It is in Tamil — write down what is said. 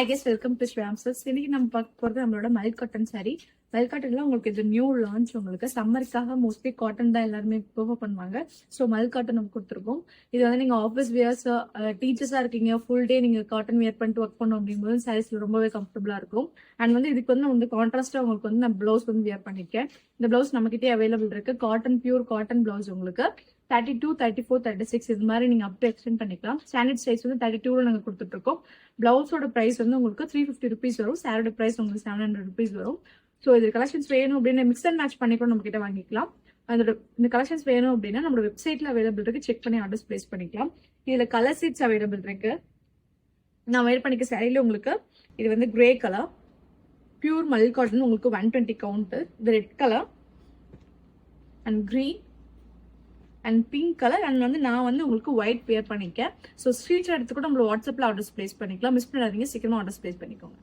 Hi guys, welcome to Shram Silks. இன்னைக்கு நம்ம பார்க்க போறது நம்மளோட மல்க் காட்டன் saree. மல்க் காட்டன்ல உங்களுக்கு இது நியூ லான்ச். உங்களுக்கு சம்மருக்காக மோஸ்ட்லி காட்டன் தான் எல்லாருமே ப்ரிஃபர் பண்ணுவாங்க. ஸோ மல்க் காட்டன் நம்ம கொடுத்துருக்கோம். இது வந்து நீங்க ஆஃபீஸ் வியர்ஸ், டீச்சர்ஸா இருக்கீங்க, ஃபுல் டே நீங்க காட்டன் வியர் பண்ணிட்டு ஒர்க் பண்ணோம் அப்படிங்கும்போது சாரீஸ்ல ரொம்பவே கம்ஃபர்டபுளா இருக்கும். அண்ட் வந்து இதுக்கு வந்து கான்ட்ராஸ்டா உங்களுக்கு வந்து நான் பிளவுஸ் வந்து வியர் பண்ணிருக்கேன். இந்த பிளவுஸ் நம்மகிட்டே அவைலபிள் இருக்கு. காட்டன் பியூர் காட்டன் பிளவுஸ் உங்களுக்கு 32, 34, 36 இது மாதிரி நீங்க அப் டு எக்ஸ்டெண்ட் பண்ணிக்கலாம். ஸ்டாண்டர்ட் சைஸ் வந்து 32 நாங்க கொடுத்துட்டு இருக்கோம். பிளவுஸோட பிரைஸ் வந்து உங்களுக்கு 350 ருபீஸ் வரும். சாரோட பிரைஸ் உங்களுக்கு 700 ருபீஸ் வரும். ஸோ இது கலெக்ஷன்ஸ் வேணும் அப்படின்னு மிக்ஸ் அண்ட் மேட்ச் பண்ணி கூட நம்ம கிட்ட வாங்கிக்கலாம். அதோட இந்த கலெக்ஷன்ஸ் வேணும் அப்படின்னா நம்மளோட வெப்சைட்ல அவைலபிள் இருக்கு. செக் பண்ணி ஆர்டர்ஸ் பிளேஸ் பண்ணிக்கலாம். இதுல கலர் சீட்ஸ் அவைலபிள் இருக்கு. நான் வேர் பண்ணிக்க சாரியில உங்களுக்கு இது வந்து கிரே கலர் பியூர் மல்க் காட்டன் உங்களுக்கு 120 கவுண்ட். இது red colour and green and pink colour and வந்து நான் வந்து உங்களுக்கு ஒயிட் வேர் பண்ணிக்கேன். ஸோ ஸ்க்ரீன்ஷாட் எடுத்து கூட நம்மளோட வாட்ஸ்அப்ல ஆர்டர்ஸ் பிளேஸ் பண்ணிக்கலாம். மிஸ் பண்ணாதீங்க, சீக்கிரமா ஆர்டர்ஸ் பிளேஸ் பண்ணிக்கோங்க.